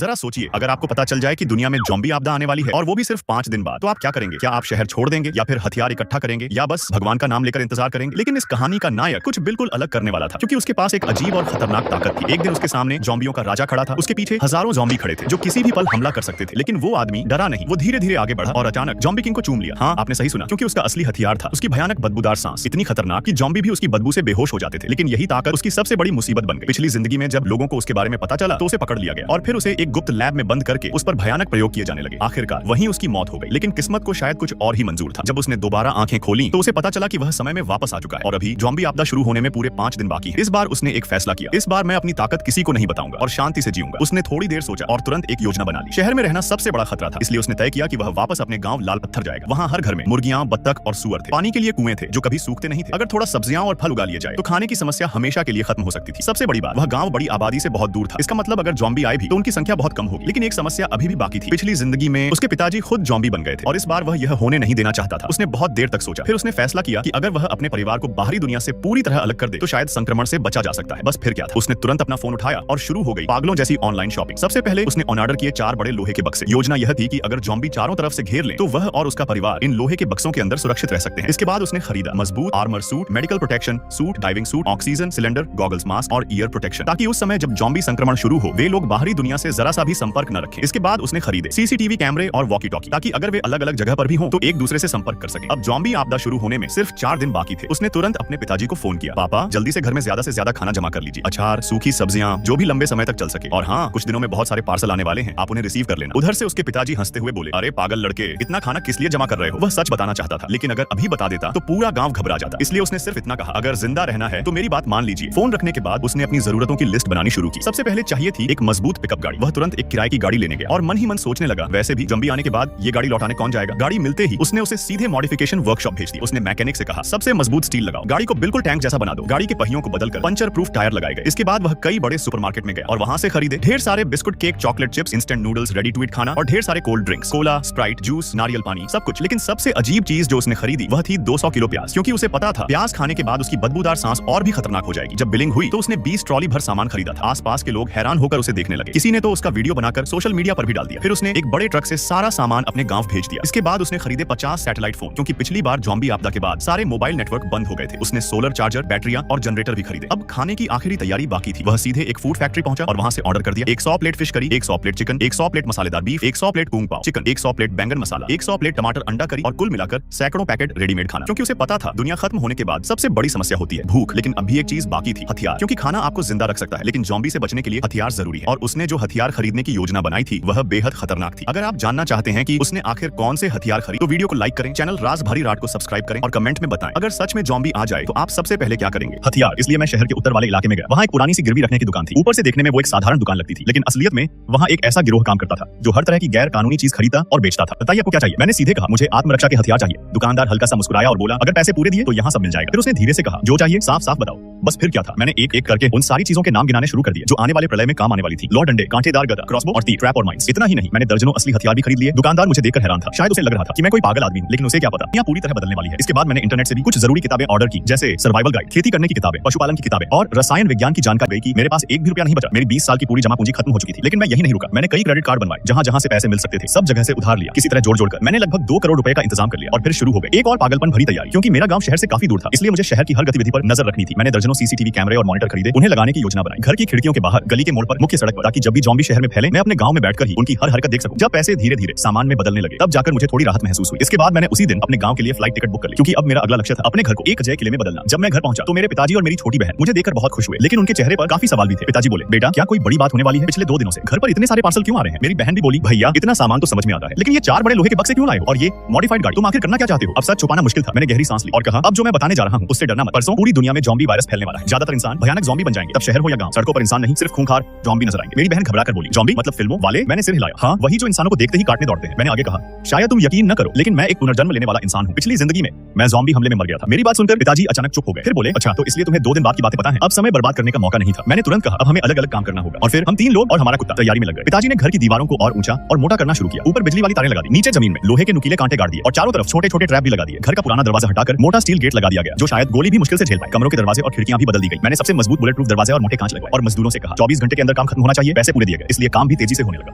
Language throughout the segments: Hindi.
जरा सोचिए, अगर आपको पता चल जाए कि दुनिया में ज़ॉम्बी आपदा आने वाली है और वो भी सिर्फ 5 दिन बाद, तो आप क्या करेंगे? क्या आप शहर छोड़ देंगे या फिर हथियार इकट्ठा करेंगे या बस भगवान का नाम लेकर इंतजार करेंगे? लेकिन इस कहानी का नायक कुछ बिल्कुल अलग करने वाला था, क्योंकि उसके पास एक अजीब और खतरनाक ताकत थी। एक दिन उसके सामने ज़ॉम्बियों का राजा खड़ा था, उसके पीछे हजारों ज़ॉम्बी खड़े थे जो किसी भी पल हमला कर सकते थे। लेकिन वो आदमी डरा नहीं, वो धीरे धीरे आगे बढ़ा और अचानक ज़ॉम्बी किंग को चूम लिया। हाँ, आपने सही सुना, क्योंकि उसका असली हथियार था उसकी भयानक बदबूदार सांस, इतनी खतरनाक कि ज़ॉम्बी भी उसकी बदबू से बेहोश हो जाते थे। लेकिन यही ताकत उसकी सबसे बड़ी मुसीबत बन गई। पिछली जिंदगी में जब लोगों को उसके बारे में पता चला तो उसे पकड़ लिया गया और फिर उसे एक गुप्त लैब में बंद करके उस पर भयानक प्रयोग किए जाने लगे। आखिरकार वहीं उसकी मौत हो गई। लेकिन किस्मत को शायद कुछ और ही मंजूर था। जब उसने दोबारा आंखें खोली तो उसे पता चला कि वह समय में वापस आ चुका है और अभी ज़ॉम्बी आपदा शुरू होने में पूरे 5 दिन बाकी है। इस बार उसने एक फैसला किया, इस बार मैं अपनी ताकत किसी को नहीं बताऊंगा और शांति से जीऊंगा। उसने थोड़ी देर सोचा और तुरंत एक योजना बना ली। शहर में रहना सबसे बड़ा खतरा था, इसलिए उसने तय किया कि वह वापस अपने गांव लाल पत्थर जाएगा। वहां हर घर में मुर्गियां, बत्तख और सूअर थे। पानी के लिए कुएं थे जो कभी सूखते नहीं थे। अगर थोड़ा सब्जियां और फल उगा लिए जाए तो खाने की समस्या हमेशा के लिए खत्म हो सकती थी। सबसे बड़ी बात, वह गांव बड़ी आबादी से बहुत दूर था। इसका मतलब अगर ज़ॉम्बी आए भी तो उनकी संख्या बहुत कम होगी। लेकिन एक समस्या अभी भी बाकी थी। पिछली जिंदगी में उसके पिताजी खुद ज़ॉम्बी बन गए थे और इस बार वह यह होने नहीं देना चाहता था। उसने बहुत देर तक सोचा, फिर उसने फैसला किया कि अगर वह अपने परिवार को बाहरी दुनिया से पूरी तरह अलग कर दे तो शायद संक्रमण से बचा जा सकता है। बस फिर क्या था, उसने तुरंत अपना फोन उठाया और शुरू हो गई पागलों जैसी ऑनलाइन शॉपिंग। सबसे पहले उसने ऑन ऑर्डर किए 4 बड़े लोहे के बक्से। योजना यह थी कि अगर ज़ॉम्बी चारों तरफ से घेर ले तो वह और उसका परिवार इन लोहे के बक्सों के अंदर सुरक्षित रह सकते हैं। इसके बाद उसने खरीदा मजबूत armour suit, medical protection suit, diving suit, oxygen cylinder, goggles, mask और ईयर प्रोटेक्शन, ताकि उस समय जब ज़ॉम्बी संक्रमण शुरू हो वे लोग बाहरी दुनिया से जरा सा भी संपर्क न रखें। इसके बाद उसने खरीदे सीसीटीवी कैमरे और वॉकी टॉकी, ताकि अगर वे अलग अलग जगह पर भी हों तो एक दूसरे से संपर्क कर सकें। अब ज़ॉम्बी आपदा शुरू होने में सिर्फ 4 दिन बाकी थे। उसने तुरंत अपने पिताजी को फोन किया, पापा जल्दी से घर में ज्यादा से ज्यादा खाना जमा कर लीजिए, अचार, सूखी सब्जियां, जो भी लंबे समय तक चल सके। और हाँ, कुछ दिनों में बहुत सारे पार्सल आने वाले हैं, आप उन्हें रिसीव कर लेना। उधर से उसके पिताजी हंसते हुए बोले, अरे पागल लड़के, इतना खाना किस लिए जमा कर रहे हो? वह सच बताना चाहता था, लेकिन अगर अभी बता देता तो पूरा गांव घबरा जाता, इसलिए उसने सिर्फ इतना कहा, अगर जिंदा रहना है तो मेरी बात मान लीजिए। फोन रखने के बाद उसने अपनी जरूरतों की लिस्ट बनानी शुरू की। सबसे पहले चाहिए थी एक मजबूत पिकअप गाड़ी। वह तुरंत एक किराए की गाड़ी लेने गया और मन ही मन सोचने लगा, वैसे भी ज़ॉम्बी आने के बाद ये गाड़ी लौटाने कौन जाएगा। गाड़ी मिलते ही उसने उसे सीधे मॉडिफिकेशन वर्कशॉप भेज दी। उसने मैकेनिक से कहा, सबसे मजबूत स्टील लगाओ, गाड़ी को बिल्कुल टैंक जैसा बना दो। गाड़ी के पहियों को बदलकर पंचर प्रूफ टायर लगाए गए। इसके बाद वह कई बड़े सुपरमार्केट में गया और वहां से खरीदे ढेर सारे biscuit, cake, chocolate chips, instant noodles, ready to eat खाना और ढेर सारे cold drinks, cola, Sprite, juice, नारियल पानी, सब कुछ। लेकिन सबसे अजीब चीज जो उसने खरीदी वह थी 200 किलो प्याज, क्योंकि उसे पता था प्याज खाने के बाद उसकी बदबूदार सांस और भी खतरनाक हो जाएगी। जब बिलिंग हुई तो उसने 20 ट्रॉली भर सामान खरीदा था। आसपास के लोग हैरान होकर उसे देखने लगे। किसी ने तो उसका वीडियो बनाकर सोशल मीडिया पर भी डाल दिया। फिर उसने एक बड़े ट्रक से सारा सामान अपने गांव भेज दिया। इसके बाद उसने खरीदे 50 सैटेलाइट फोन, क्योंकि पिछली बार ज़ॉम्बी आपदा के बाद सारे मोबाइल नेटवर्क बंद हो गए थे। उसने सोलर चार्जर, बैटरियां और जनरेटर भी खरीदे। अब खाने की आखिरी तैयारी बाकी थी। वह सीधे एक फूड फैक्ट्री पहुंचा और वहां से ऑर्डर कर दिया 100 plate fish curry, 100 plate chicken, 100 plate मसालेदार बीफ, 100 प्लेट कूंग पाव चिकन, 100 प्लेट बैंगन मसाला, 100 प्लेट टमाटर अंडा करी और कुल मिलाकर सैकड़ों पैकेट रेडीमेड खाना। क्योंकि उसे पता था दुनिया खत्म होने के बाद सबसे बड़ी समस्या होती है भूख। लेकिन अभी एक चीज बाकी थी, हथियार। क्योंकि खाना आपको जिंदा रख सकता है, लेकिन ज़ॉम्बी से बचने के लिए हथियार जरूरी है। और उसने जो हथियार खरीदने की योजना बनाई थी वह बेहद खतरनाक थी। अगर आप जानना चाहते हैं कि उसने आखिर कौन से हथियार खरीदे तो वीडियो को लाइक करें, चैनल राज भारी राट को सब्सक्राइब करें और कमेंट में बताएं अगर सच में ज़ॉम्बी आ जाए तो आप सबसे पहले क्या करेंगे। हथियार। इसलिए मैं शहर के उत्तर वाले इलाके में गया। वहाँ एक पुरानी सी गिरवी रखने की दुकान थी। ऊपर से देखने में वो एक साधारण दुकान लगती थी, लेकिन असलियत में वहाँ एक ऐसा गिरोह काम करता था जो हर तरह की गैर कानूनी चीज खरीदता और बेचता था। बताइए आपको क्या चाहिए? मैंने सीधे कहा, मुझे आत्मरक्षा के हथियार चाहिए। दुकानदार हल्का सा मुस्कुराया और बोला, अगर पैसे पूरे दिए तो यहाँ सब मिल जाएगा। फिर उसने धीरे से कहा, जो चाहिए साफ साफ बताओ। बस फिर क्या था, मैंने एक एक करके उन सारी चीजों के नाम गिनाने शुरू कर दिए जो आने वाले प्रलय में काम आने वाली थी। लौ डंडे, कांटेदार गदा, क्रॉसबो और तीर, ट्रैप और माइंस। इतना ही नहीं, मैंने दर्जनों असली हथियार भी खरीद लिए। दुकानदार मुझे देखकर हैरान था। शायद उसे लग रहा था कि मैं कोई पागल आदमी हूं, लेकिन उसे क्या पता यहाँ पूरी तरह बदलने वाली है। इसके बाद मैंने इंटरनेट से भी कुछ जरूरी किताबें ऑर्डर की, जैसे सर्वाइवल गाइड, खेती करने की किताबें, पशुपालन की किताबें और रसायन विज्ञान की जानकारी की। मेरे पास एक भी रुपया नहीं बचा। मेरी 20 साल की पूरी जमा पूंजी खत्म हो चुकी थी। लेकिन मैं यही नहीं रुका। मैंने कई क्रेडिट कार्ड बनवाए, जहां जहां से पैसे मिल सकते थे सब जगह से उधार लिया। किसी तरह जोड़ जोड़कर मैंने लगभग 2 करोड़ रुपए का इंतजाम कर लिया और फिर शुरू हो गई एक और पागलपन भरी तैयारी। क्योंकि मेरा गांव शहर से काफी दूर था, इसलिए मुझे शहर की हर गतिविधि पर नजर रखनी थी। मैंने दर्जनों सीसीटीवी कैमरे और मॉनिटर खरीदे, उन्हें लगाने की योजना बनाई, घर की खिड़कियों के बाहर, गली के मोड़ पर, मुख्य सड़क पर, ताकि जब भी ज़ॉम्बी शहर में फैले मैं अपने गांव में बैठकर ही उनकी हर हरकत देख सकूं। जब पैसे धीरे धीरे सामान में बदलने लगे तब जाकर मुझे थोड़ी राहत महसूस हुई। इसके बाद मैंने उसी दिन अपने गांव के लिए फ्लाइट टिकट बुक कर ली, क्योंकि अब मेरा अगला लक्ष्य था अपने घर को एक अजय किले में बदलना। जब मैं घर पहुंचा तो मेरे पिताजी और मेरी छोटी बहन मुझे देखकर बहुत खुश हुए, लेकिन उनके चेहरे पर काफी सवाल भी थे। पिताजी बोले, बेटा क्या कोई बड़ी बात होने वाली है? पिछले 2 दिनों से घर पर इतने सारे पार्सल क्यों आ रहे हैं? मेरी बहन भी बोली, भैया इतना सामान तो समझ में आता है, लेकिन ये 4 बड़े लोहे के बक्से क्यों लाए हो और ये मॉडिफाइड गाड़ी? तुम आखिर करना क्या चाहते हो? अब सच छुपाना मुश्किल था। मैंने गहरी सांस ली और कहा, अब जो मैं बताने जा रहा हूं उससे डरना मत। परसों पूरी दुनिया में ज़ॉम्बी वायरस फैलने वाला है। ज्यादातर इंसान भयानक ज़ॉम्बी बन जाएंगे। तब शहर हो या गांव, सड़कों पर इंसान नहीं, सिर्फ खूंखार ज़ॉम्बी नजर आएंगे। मेरी बहन घबरा कर बोली, ज़ॉम्बी मतलब फिल्मों वाले? मैंने सिर हिलाया, हाँ वही जो इंसानों को देखते ही काटने दौड़ते हैं। मैंने आगे कहा, शायद तुम यकीन न करो, लेकिन मैं एक पुनर्जन्म लेने वाला इंसान हूँ। पिछली जिंदगी में मैं ज़ॉम्बी हमले में मर गया था। मेरी बात सुनकर पिताजी अचानक चुप हो गए। फिर बोले, अच्छा तो इसलिए तुम्हें 2 दिन बाद की बातें पता है? अब समय बर्बाद करने का मौका नहीं था। मैंने तुरंत कहा, अब हमें अलग अलग काम करना होगा। और फिर हम 3 लोग और हमारा कुत्ता तैयारी में लग गए। पिताजी ने घर की दीवारों को और ऊंचा और मोटा करना शुरू किया। ऊपर बिजली वाली तारें लगा दी, नीचे जमीन में लोहे के नुकीले कांटे गाड़ दिए और चारों तरफ छोटे छोटे ट्रैप भी लगा दिए। घर का पुराना दरवाजा हटाकर मोटा स्टील गेट लगा दिया गया, जो शायद गोली भी मुश्किल से झेल पाए। कमरों के दरवाजे और खिड़कियां भी बदल दी गई। मैंने सबसे मजबूत बुलेट प्रूफ दरवाजे और मोटे कांच लगवाए और मजदूरों से कहा 24 घंटे के अंदर काम खत्म होना चाहिए, पैसे पूरे दिए गए। इसलिए काम भी तेजी से होने लगा।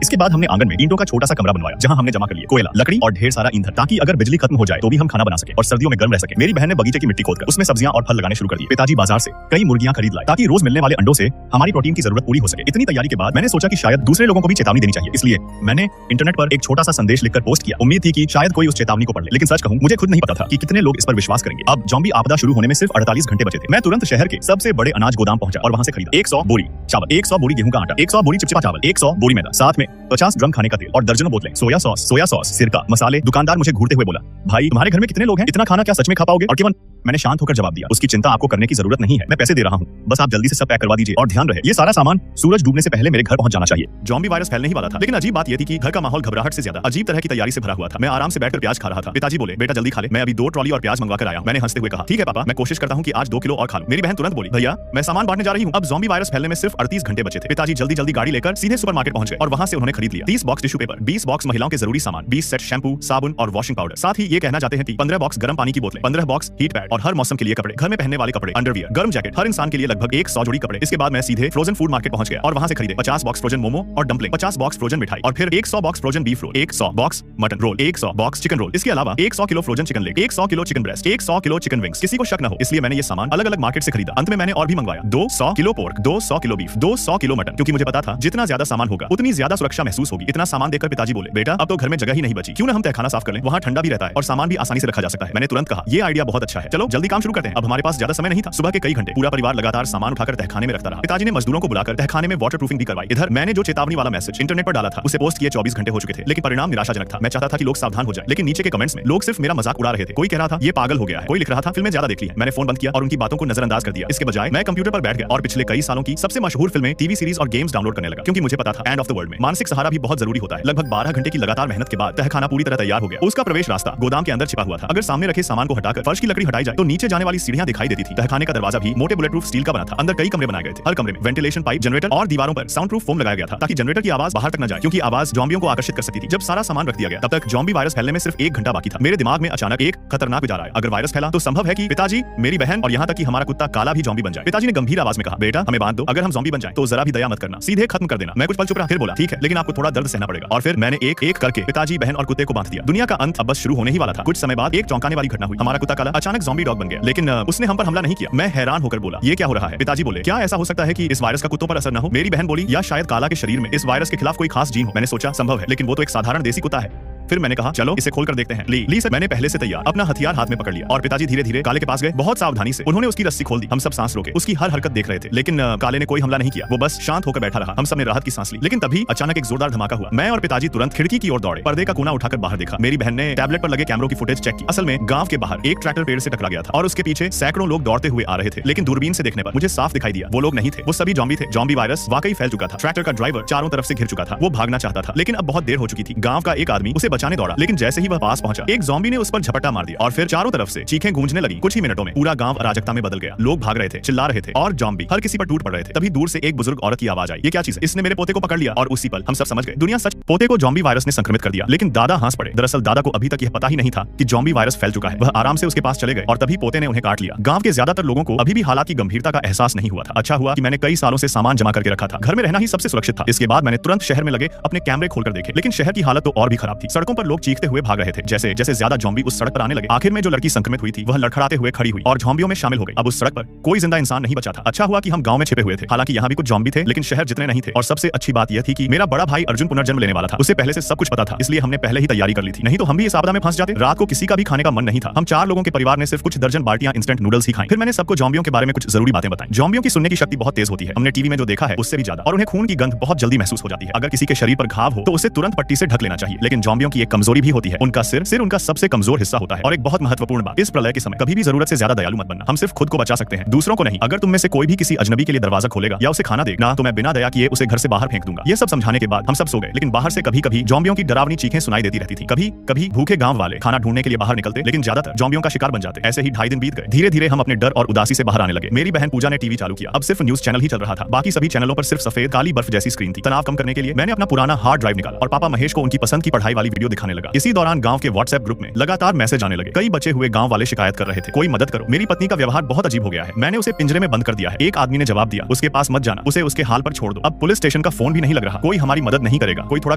इसके बाद हमने आंगन में ईंटों का छोटा सा कमरा बनवाया जहां हमने जमा कर लिया कोयला, लकड़ी और ढेर सारा ईंधन, ताकि अगर बिजली खत्म हो जाए तो भी हम खाना बना सके और सर्दियों में गर्म रह सके। मेरी बहन ने बगीचे की मिट्टी खोदकर उसमें सब्जियां और फल लगाने शुरू कर दिए। पिताजी बाजार से कई मुर्गियां खरीद लाए ताकि रोज मिलने वाले अंडों से हमारी प्रोटीन की जरूरत पूरी हो सके। इतनी तैयारी के बाद मैंने सोचा कि शायद दूसरे लोगों को भी चेतावनी देनी चाहिए, इसलिए मैंने इंटरनेट पर एक छोटा सा संदेश लिखकर पोस्ट किया। उम्मीद थी कि शायद कोई उस चेतावनी को पढ़ ले, लेकिन सच कहूं मुझे खुद नहीं पता था कि कितने लोग इस पर विश्वास करेंगे। अब ज़ॉम्बी आपदा शुरू होने में सिर्फ 48 घंटे बचे थे। मैं तुरंत शहर के सबसे बड़े अनाज गोदाम पहुंचा और वहां से खरीदा 100 बोरी चावल, 100 बोरी गेहूं का आटा, 100 बोरी चिपचिपा चावल, 100 बोरी मैदा, साथ में 50 ड्रम खाने का तेल और दर्जनों बोतलें सोया सॉस, सिरका, मसाले। दुकानदार मुझे घूरते हुए बोला, भाई तुम्हारे घर में कितने लोग हैं, इतना खाना क्या सच में खा पाओगे? और केवल मैंने शांत होकर जवाब दिया, उसकी चिंता आपको करने की जरूरत नहीं है, मैं पैसे दे रहा हूं, बस आप जल्दी से सब पैक करवा दीजिए। और ध्यान रहे ये सारा सामान सूरज डूबने से पहले मेरे घर पहुंच जाना चाहिए। ज़ॉम्बी वायरस फैलने ही वाला था, लेकिन अजीब बात यह थी कि घर का माहौल घबराहट से ज्यादा अजीब तरह की तैयारी से भरा हुआ था। मैं आराम से बैठकर प्याज खा रहा था। पिताजी बोले, बेटा जल्दी खा ले, मैं अभी 2 ट्रॉली और प्याज मंगवा कर आया हूं। मैंने हंसते हुए कहा, ठीक है पापा, मैं कोशिश करता हूं कि आज 2 किलो और खा लूं। मेरी बहन तुरंत बोली, भैया मैं सामान बांटने जा रही हूं। अब ज़ॉम्बी वायरस फैलने में सिर्फ 38 घंटे बचे थे। पिताजी जल्दी जल्दी गाड़ी लेकर सीधे सुपरमार्केट पहुंच गए और वहां से उन्होंने खरीद लिया 30 बॉक्स टिश्यू पेपर, 20 बॉक्स महिलाओं के जरूरी सामान, 20 सेट शैम्पू, साबुन और वॉशिंग पाउडर। साथ ही ये कहना चाहते हैं कि 15 बॉक्स गर्म पानी की बोतलें, 15 बॉक्स हीट पैड और हर मौसम के लिए कपड़े, घर में पहनने वाले कपड़े, अंडरवियर, गर्म जैकेट, हर इंसान के लिए लगभग 100 जोड़ी कपड़े। इसके बाद मैं सीधे फ्रोजन फूड मार्केट पहुंच गया और वहां से खरीदे 50 बॉक्स फ्रोजन मोमो और डम्पलिंग, 50 बॉक्स फ्रोजन मिठाई और फिर 100 box frozen beef roll, 100 box mutton roll, 100 box chicken roll. इसके अलावा 100 kilo frozen chicken leg, 100 kilo chicken breast, 100 kilo chicken wings. किसी को शक न हो इसलिए मैंने ये सामान अलग अलग मार्केट से खरीदा। अंत में मैंने और भी मंगवाया 200 kilo pork, 200 kilo beef, 200 kilo mutton, क्योंकि मुझे पता था जितना ज्यादा सामान होगा उतनी ज्यादा सुरक्षा महसूस होगी। इतना सामान देखकर पिताजी बोले, बेटा अब तो घर में जगह ही नहीं बची, क्यों ना हम तहखाना साफ कर लें, वहां ठंडा भी रहता है और सामान भी आसानी से रखा जा सकता है। मैंने तुरंत कहा, ये आइडिया बहुत अच्छा है, चलो जल्दी काम शुरू करते हैं। अब हमारे पास ज्यादा समय नहीं था। सुबह के कई घंटे पूरा परिवार लगातार सामान उठाकर तहखाने में रखता रहा। पिताजी ने मजदूरों को बुलाकर तहखाने में वाटर प्रूफिंग भी करवाई। इधर मैंने जो चेतावनी वाला मैसेज इंटरनेट पर डाला था उसे पोस्ट किए 24 घंटे हो चुके थे, लेकिन परिणाम निराशाजनक था। मैं चाहता था कि लोग सावधान हो जाए, लेकिन नीचे के कमेंट्स में लोग सिर्फ मेरा मजाक उड़ा रहे थे। कोई कह रहा था ये पागल हो गया है, कोई लिख रहा था फिल्में ज्यादा देख ली है। मैंने फोन बंद किया और उनकी बातों को नजरअंदाज कर दिया। इसके बजाय मैं कंप्यूटर पर बैठ गया और पिछले कई सालों की सबसे मशहूर फिल्में, टीवी सीरीज और गेम्स डाउनलोड करने लगा, क्योंकि मुझे पता था एंड ऑफ द वर्ल्ड में मानसिक सहारा भी बहुत जरूरी होता है। लगभग 12 घंटे की लगातार मेहनत के बाद तहखाना पूरी तरह तैयार हो गया। उसका प्रवेश रास्ता गोदाम के अंदर छिपा हुआ था। अगर सामने रखे सामान को हटाकर फर्श की लकड़ी हटाई जाए तो नीचे जाने वाली सीढ़ियां दिखाई देती थी। तहखाने का दरवाजा भी मोटे बुलेट प्रूफ स्टील का बना था। अंदर कई कमरे बनाए गए थे, हर कमरे में वेंटिलेशन पाइप, जनरेटर और दीवारों पर साउंड प्रूफ फोम लगाया गया था ताकि जनरेटर की आवाज बाहर तक न जाए, क्योंकि आवाज ज़ॉम्बियों को आकर्षित कर सकती थी। जब सारा सामान रख दिया गया तब तक ज़ॉम्बी वायरस फैलने में सिर्फ 1 घंटा बाकी था। मेरे दिमाग में अचानक एक खतरनाक विचार आया, अगर वायरस फैला तो संभव है कि पिताजी, मेरी बहन और यहाँ तक कि हमारा कुत्ता काला भी ज़ॉम्बी बन जाए। पिताजी ने गंभीर आवाज में कहा, बेटा हमें बांध दो, अगर हम ज़ॉम्बी बन जाएं तो जरा भी दया मत करना, सीधे खत्म कर देना। मैं कुछ पल चुप रहा, फिर बोला, ठीक है, लेकिन आपको थोड़ा दर्द सहना पड़ेगा। और फिर मैंने एक एक करके पिताजी, बहन और कुत्ते को बांध दिया। दुनिया का अंत अब बस शुरू होने ही वाला था। कुछ समय बाद एक चौंकाने वाली घटना हुई। हमारा कुत्ता काला अचानक ज़ॉम्बी डॉग बन गया, लेकिन उसने हम पर हमला नहीं किया। मैं हैरान होकर बोला, ये क्या हो रहा है? पिताजी बोले, क्या ऐसा हो सकता है कि इस वायरस का कुत्तों पर असर न हो? मेरी बहन बोली, या शायद काला के शरीर में इस वायरस के खिलाफ कोई खास जीन हो। मैंने सोचा संभव है, लेकिन वो तो एक साधारण देसी कुत्ता है। फिर मैंने कहा, चलो इसे खोलकर देखते हैं। ली सर, मैंने पहले से तैयार अपना हथियार हाथ में पकड़ लिया और पिताजी धीरे धीरे काले के पास गए। बहुत सावधानी से उन्होंने उसकी रस्सी खोल दी। हम सब सांस रोके, उसकी हर हरकत देख रहे थे, लेकिन काले ने कोई हमला नहीं किया। वो बस शांत होकर बैठा रहा। हम सब ने राहत की सांस ली, लेकिन तभी अचानक एक जोरदार धमाका हुआ। मैं और पिताजी तुरंत खिड़की की ओर दौड़े, पर्दे का कोना उठाकर बाहर देखा। मेरी बहन ने टैबलेट पर लगे कैमरों की फुटेज चेक की। असल में गांव के बाहर एक ट्रैक्टर पेड़ से टकरा गया था और उसके पीछे सैकड़ों लोग दौड़ते हुए आ रहे थे, लेकिन दूरबीन से देखने पर मुझे साफ दिखाई दिया वो लोग नहीं थे, वो सभी ज़ॉम्बी थे। ज़ॉम्बी वायरस वाकई फैल चुका था। ट्रैक्टर का ड्राइवर चारों तरफ से घिर चुका था। वो भागना चाहता था, लेकिन अब बहुत देर हो चुकी थी। गांव का एक आदमी उसे बचाने दौड़ा, लेकिन जैसे ही वह पास पहुंचा एक ज़ॉम्बी ने उस पर झपट्टा मार दिया और फिर चारों तरफ से चीखें गूंजने लगी। कुछ ही मिनटों में पूरा गांव अराजकता में बदल गया। लोग भाग रहे थे, चिल्ला रहे थे और ज़ॉम्बी हर किसी पर टूट पड़ रहे थे। तभी दूर से एक बुजुर्ग औरत की आवाज आई, ये क्या चीज है? इसने मेरे पोते को पकड़ लिया। और उसी पल हम सब समझ गए, दुनिया सच। पोते को ज़ॉम्बी वायरस ने संक्रमित कर दिया, लेकिन दादा हंस पड़े। दरअसल दादा को अभी तक यह पता ही नहीं था कि ज़ॉम्बी वायरस फैल चुका है। वह आराम से उसके पास चले गए और तभी पोते ने उन्हें काट लिया। गांव के ज्यादातर लोगों को अभी भी हालात की गंभीरता का एहसास नहीं हुआ था। अच्छा हुआ कि मैंने कई सालों से सामान जमा करके रखा था। घर में रहना ही सबसे सुरक्षित था। इसके बाद मैंने तुरंत शहर में लगे अपने कैमरे खोलकर देखे, लेकिन शहर की हालत तो और भी खराब थी। सड़कों पर लोग चीखते हुए भाग रहे थे। जैसे जैसे ज्यादा ज़ॉम्बी उस सड़क पर आने लगे, आखिर में जो लड़की संक्रमित हुई थी वह लड़खड़ाते हुए खड़ी हुई और ज़ॉम्बियों में शामिल हो गई। अब उस सड़क पर कोई जिंदा इंसान नहीं बचा था। अच्छा हुआ कि हम गांव में छिपे हुए थे। हालांकि यहाँ भी कुछ ज़ॉम्बी थे, लेकिन शहर जितने नहीं थे। और सबसे अच्छी बात यह थी कि मेरा बड़ा भाई अर्जुन पुनर्जन्म लेने वाला था। उसे पहले से सब कुछ पता था, इसलिए हमने पहले ही तैयारी कर ली थी। नहीं तो हम भी इस आपदा में फंस जाते। रात को किसी का भी खाने का मन नहीं था। हम 4 लोगों के परिवार ने सिर्फ कुछ दर्जन बाल्टियां इंस्टेंट नूडल्स ही खाई। फिर मैंने सबको ज़ॉम्बियों के बारे में कुछ जरूरी बातें बताई। ज़ॉम्बियों की सुनने की शक्ति बहुत तेज होती है। हमने टीवी में जो देखा है उससे भी ज्यादा, और उन्हें खून की गंध बहुत जल्दी महसूस हो जाती है। अगर किसी के शरीर पर घाव हो तो उसे तुरंत पट्टी से ढक लेना चाहिए। लेकिन ज़ॉम्बियों की एक कमजोरी भी होती है, उनका सिर उनका सबसे कमजोर हिस्सा होता है। और एक बहुत महत्वपूर्ण बात, इस प्रलय के समय कभी भी जरूरत से ज्यादा दयालु मत बनना। हम सिर्फ खुद को बचा सकते हैं, दूसरों को नहीं। अगर तुम में से कोई भी किसी अजनबी के लिए दरवाजा खोलेगा या उसे खाना देगा तो मैं बिना दया किए उसे घर से बाहर फेंक दूंगा। ये सब समझाने के बाद हम सब सो गए, लेकिन बाहर से कभी कभी ज़ॉम्बियों की डरावनी चीखें सुनाई देती रहती थी। कभी कभी भूखे गांव वाले खाना ढूंढने के लिए बाहर निकलते, लेकिन ज्यादातर ज़ॉम्बियों का शिकार बन जाते। ऐसे ही 2.5 दिन बीत गए। धीरे धीरे हम अपने डर और उदासी से बाहर आने लगे। मेरी बहन पूजा ने टीवी चालू किया। अब सिर्फ न्यूज चैनल ही चल रहा था। बाकी सभी चैनलों पर सिर्फ सफेद काली बर्फ जैसी स्क्रीन थी। तनाव कम करने के लिए मैंने अपना पुराना हार्ड ड्राइव निकाला और पापा महेश को उनकी पसंद की पढ़ाई वाली वीडियो वीडियो दिखाने लगा। इसी दौरान गांव के व्हाट्सएप ग्रुप में लगातार मैसेज आने लगे। कई बचे हुए गांव वाले शिकायत कर रहे थे, कोई मदद करो, मेरी पत्नी का व्यवहार बहुत अजीब हो गया है, मैंने उसे पिंजरे में बंद कर दिया है। एक आदमी ने जवाब दिया, उसके पास मत जाना, उसे उसके हाल पर छोड़ दो। अब पुलिस स्टेशन का फोन भी नहीं लग रहा, कोई हमारी मदद नहीं करेगा। कोई थोड़ा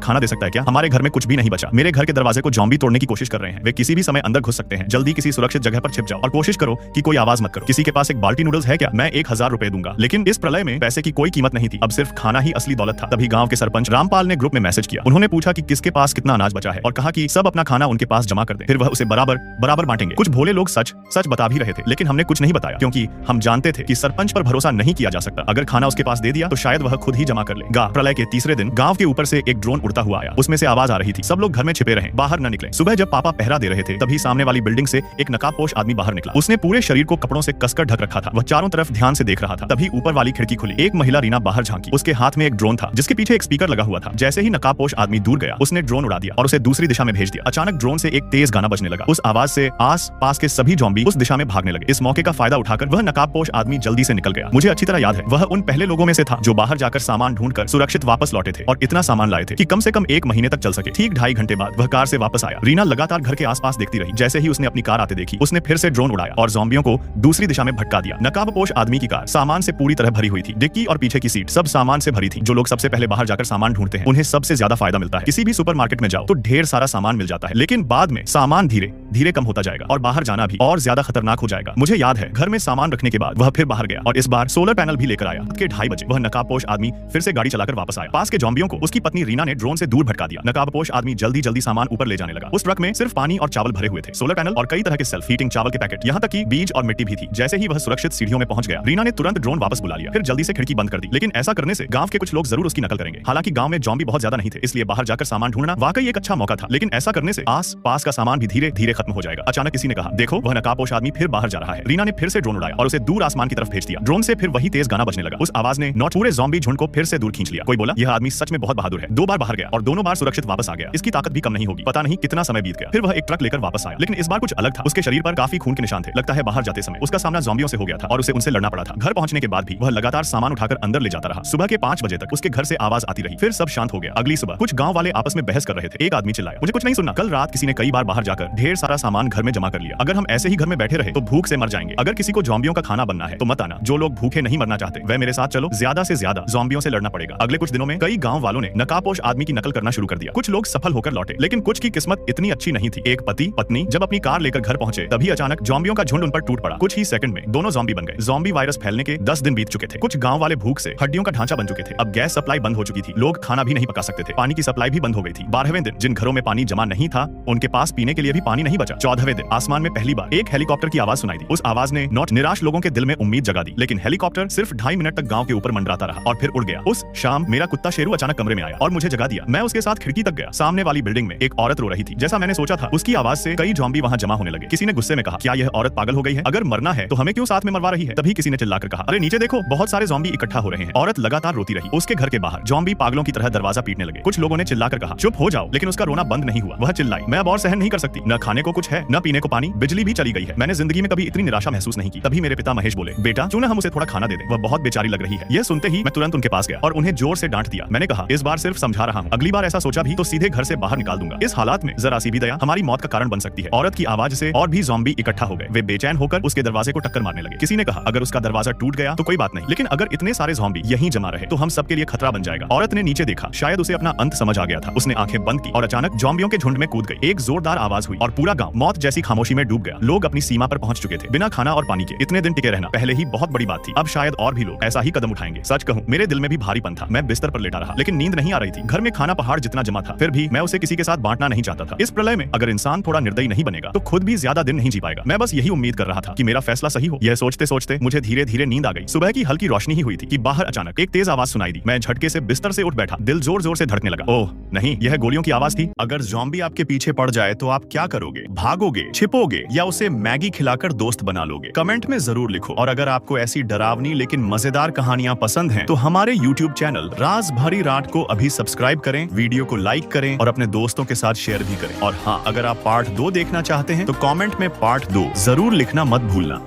खाना दे सकता है क्या? हमारे घर में कुछ भी नहीं बचा। मेरे घर के दरवाजे को ज़ॉम्बी तोड़ने की कोशिश कर रहे हैं, वे किसी भी समय अंदर घुस सकते हैं। जल्दी किसी सुरक्षित जगह पर छिप जाओ और कोशिश करो कि कोई आवाज मत करो। किसी के पास एक बाल्टी नूडल्स है क्या? मैं 1000 रुपए दूंगा। लेकिन इस प्रलय में पैसे की कोई कीमत नहीं थी, अब सिर्फ खाना ही असली दौलत था। तभी गांव के सरपंच रामपाल ने ग्रुप में मैसेज किया। उन्होंने पूछा कि किसके पास कितना अनाज बचा है और कहा कि सब अपना खाना उनके पास जमा कर दें, फिर वह उसे बराबर बराबर बांटेंगे। कुछ भोले लोग सच सच बता भी रहे थे, लेकिन हमने कुछ नहीं बताया क्योंकि हम जानते थे कि सरपंच पर भरोसा नहीं किया जा सकता। अगर खाना उसके पास दे दिया तो शायद वह खुद ही जमा कर लेगा। प्रलय के तीसरे दिन गांव के ऊपर से एक ड्रोन उड़ता हुआ आया, उसमें से आवाज आ रही थी, सब लोग घर में छिपे रहें, बाहर न निकलें। सुबह जब पापा पहरा दे रहे थे तभी सामने वाली बिल्डिंग से एक नकाबपोश आदमी बाहर निकला। उसने पूरे शरीर को कपड़ों से कसकर ढक रखा था। वह चारों तरफ ध्यान से देख रहा था। तभी ऊपर वाली खिड़की खुली, एक महिला रीना बाहर झांकी। उसके हाथ में एक ड्रोन था जिसके पीछे एक स्पीकर लगा हुआ था। जैसे ही नकाबपोश आदमी दूर गया, उसने ड्रोन उड़ा दिया और उसे दूसरी दिशा में भेज दिया। अचानक ड्रोन से एक तेज गाना बजने लगा। उस आवाज से आस पास के सभी ज़ॉम्बी उस दिशा में भागने लगे। इस मौके का फायदा उठाकर वह नकाबपोश आदमी जल्दी से निकल गया। मुझे अच्छी तरह याद है, वह उन पहले लोगों में से था जो बाहर जाकर सामान ढूंढकर सुरक्षित वापस लौटे थे और इतना सामान लाए थे कि कम से कम 1 महीने तक चल सके। ठीक 2.5 घंटे बाद वह कार से वापस आया। रीना लगातार घर के आसपास देखती रही। जैसे ही उसने अपनी कार आते देखी, उसने फिर से ड्रोन उड़ाया और ज़ॉम्बियों को दूसरी दिशा में भटका दिया। नकाबपोश आदमी की कार सामान से पूरी तरह भरी हुई थी। डिक्की और पीछे की सीट सब सामान से भरी थी। जो लोग सबसे पहले बाहर जाकर सामान ढूंढते हैं उन्हें सबसे ज्यादा फायदा मिलता है। किसी भी सुपरमार्केट में जाओ तो ढेर सारा सामान मिल जाता है, लेकिन बाद में सामान धीरे धीरे कम होता जाएगा और बाहर जाना भी और ज्यादा खतरनाक हो जाएगा। मुझे याद है, घर में सामान रखने के बाद वह फिर बाहर गया और इस बार सोलर पैनल भी लेकर आया। के 2:30 बजे वह नकाबपोश आदमी फिर से गाड़ी चलाकर वापस आया। पास के ज़ॉम्बियों को उसकी पत्नी रीना ने ड्रोन से दूर भटका दिया। नकाबपोश आदमी जल्दी जल्दी सामान ऊपर ले जाने लगा। उस ट्रक में सिर्फ पानी और चावल भरे हुए थे, सोलर पैनल और कई तरह के सेल्फ हीटिंग चावल के पैकेट, यहाँ तक कि बीज और मिट्टी भी थी। जैसे ही वह सुरक्षित सीढ़ियों में पहुंच गया, रीना ने तुरंत ड्रोन वापस बुला लिया, फिर जल्दी से खिड़की बंद कर दी। लेकिन ऐसा करने से गांव के कुछ लोग जरूर उसकी नकल करेंगे। हालांकि गांव में ज़ॉम्बी बहुत ज्यादा नहीं थे, इसलिए बाहर जाकर सामान ढूंढना वाकई एक अच्छा मौका था। लेकिन ऐसा करने से आस पास का सामान भी धीरे धीरे खत्म हो जाएगा। अचानक किसी ने कहा, देखो वह नकाबपोश आदमी फिर बाहर जा रहा है। रीना ने फिर से ड्रोन उड़ाया और उसे दूर आसमान की तरफ भेज दिया। ड्रोन से फिर वही तेज गाना बजने लगा। उस आवाज ने नॉट पूरे ज़ॉम्बी झुंड को फिर से दूर खींच लिया। कोई बोला, यह आदमी सच में बहुत बहादुर है, 2 बार बाहर गया और दोनों बार सुरक्षित वापस आ गया। इसकी ताकत भी कम नहीं होगी। पता नहीं कितना समय बीत गया, फिर वह एक ट्रक लेकर वापस आया, लेकिन इस बार कुछ अलग था। उसके शरीर पर काफी खून के निशान थे। लगता है बाहर जाते समय उसका सामना ज़ॉम्बियों से हो गया था और उसे उनसे लड़ना पड़ा था। घर पहुंचने के बाद भी वह लगातार सामान उठाकर अंदर ले जाता रहा। सुबह के 5 बजे तक उसके घर से आवाज आती रही, फिर सब शांत हो गया। अगली सुबह कुछ गांव वाले आपस में बहस कर रहे थे। एक आदमी चिल्लाया, मुझे कुछ नहीं सुनना, कल रात किसी ने कई बार बाहर जाकर ढेर सारा सामान घर में जमा कर लिया। अगर हम ऐसे ही घर में बैठे रहे तो भूख से मर जाएंगे। अगर किसी को ज़ॉम्बियों का खाना बनना है तो मत आना। जो लोग भूखे नहीं मरना चाहते वह मेरे साथ चलो, ज्यादा से ज्यादा ज़ॉम्बियों से लड़ना पड़ेगा। अगले कुछ दिनों में कई गांव वालों ने नकाबपोश आदमी की नकल करना शुरू कर दिया। कुछ लोग सफल होकर लौटे, लेकिन कुछ की किस्मत इतनी अच्छी नहीं थी। एक पति पत्नी जब अपनी कार लेकर घर पहुंचे तभी अचानक ज़ॉम्बियों का झुंड उन पर टूट पड़ा। कुछ ही सेकंड में दोनों ज़ॉम्बी बन गए। ज़ॉम्बी वायरस फैलने के 10 दिन बीत चुके थे। कुछ गांव वाले भूख से हड्डियों का ढांचा बन चुके थे। अब गैस सप्लाई बंद हो चुकी थी, लोग खाना भी नहीं पका सकते थे। पानी की सप्लाई भी बंद हो गई थी। 12वें दिन जिन घरों में पानी जमा नहीं था उनके पास पीने के लिए भी पानी नहीं बचा। 14वें दिन आसमान में पहली बार एक हेलीकॉप्टर की आवाज सुनाई दी। उस आवाज ने नॉट निराश लोगों के दिल में उम्मीद जगा दी। लेकिन हेलीकॉप्टर सिर्फ 2.5 मिनट तक गांव के ऊपर मंडराता रहा और फिर उड़ गया। उस शाम मेरा कुत्ता शेरू अचानक कमरे में आया और मुझे जगा दिया। मैं उसके साथ खिड़की तक गया। सामने वाली बिल्डिंग में एक औरत रो रही थी। जैसा मैंने सोचा था, उसकी आवाज से कई ज़ॉम्बी वहां जमा होने लगे। किसी ने गुस्से में कहा, क्या यह औरत पागल हो गई है? अगर मरना है तो हमें क्यों साथ में मरवा रही है? तभी किसी ने चिल्लाकर कहा, अरे नीचे देखो, बहुत सारे ज़ॉम्बी इकट्ठा हो रहे हैं। औरत लगातार रोती रही। उसके घर के बाहर ज़ॉम्बी पागलों की तरह दरवाजा पीटने लगे। कुछ लोगों ने चिल्लाकर कहा, चुप हो जाओ, लेकिन उसका रोना बंद नहीं हुआ। वह चिल्लाई, मैं अब और सहन नहीं कर सकती, न खाने को कुछ है, न पीने को पानी, बिजली भी चली गई है। मैंने जिंदगी में कभी इतनी निराशा महसूस नहीं की। तभी मेरे पिता महेश बोले, बेटा क्यों न हम उसे थोड़ा खाना दे दें, वह बहुत बेचारी लग रही है। यह सुनते ही मैं तुरंत उनके पास गया और उन्हें जोर से डांट दिया। मैंने कहा, इस बार सिर्फ समझा रहा हूँ, अगली बार ऐसा सोचा भी तो सीधे घर से बाहर निकाल दूंगा। इस हालात में जरा सी भी दया हमारी मौत का कारण बन सकती है। औरत की आवाज से और भी ज़ॉम्बी इकट्ठा हो गए। वे बेचैन होकर उसके दरवाजे को टक्कर मारने लगे। किसी ने कहा, अगर उसका दरवाजा टूट गया तो कोई बात नहीं, लेकिन अगर इतने सारे ज़ॉम्बी यहीं जमा रहे तो हम सबके लिए खतरा बन जाएगा। औरत ने नीचे देखा, शायद उसे अपना अंत समझ आ गया था। उसने आंखें बंद की और अचानक ज़ॉम्बियों के झुंड में कूद गई। एक जोरदार आवाज हुई और पूरा गांव मौत जैसी खामोशी में डूब गया। लोग अपनी सीमा पर पहुंच चुके थे। बिना खाना और पानी के इतने दिन टिके रहना पहले ही बहुत बड़ी बात थी। अब शायद और भी लोग ऐसा ही कदम उठाएंगे। सच कहूं, मेरे दिल में भी भारीपन था। मैं बिस्तर पर लेटा रहा, लेकिन नींद नहीं आ रही थी। घर में खाना पहाड़ जितना जमा था, फिर भी मैं उसे किसी के साथ बांटना नहीं चाहता था। इस प्रलय में अगर इंसान थोड़ा निर्दयी नहीं बनेगा तो खुद भी ज्यादा दिन नहीं जी पाएगा। मैं बस यही उम्मीद कर रहा था कि मेरा फैसला सही हो। यह सोचते सोचते मुझे धीरे धीरे नींद आ गई। सुबह की हल्की रोशनी ही हुई थी कि बाहर अचानक एक तेज आवाज सुनाई दी। मैं झटके से बिस्तर से उठ बैठा। दिल जोर जोर से धड़कने लगा। ओह नहीं, यह गोलियों की आवाज थी। अगर ज़ॉम्बी आपके पीछे पड़ जाए तो आप क्या करोगे? भागोगे, छिपोगे या उसे मैगी खिलाकर दोस्त बना लोगे? कमेंट में जरूर लिखो। और अगर आपको ऐसी डरावनी लेकिन मजेदार कहानियां पसंद हैं तो हमारे YouTube चैनल राज भरी रात को अभी सब्सक्राइब करें, वीडियो को लाइक करें और अपने दोस्तों के साथ शेयर भी करें। और हाँ, अगर आप पार्ट 2 देखना चाहते हैं तो कमेंट में पार्ट 2 जरूर लिखना मत भूलना।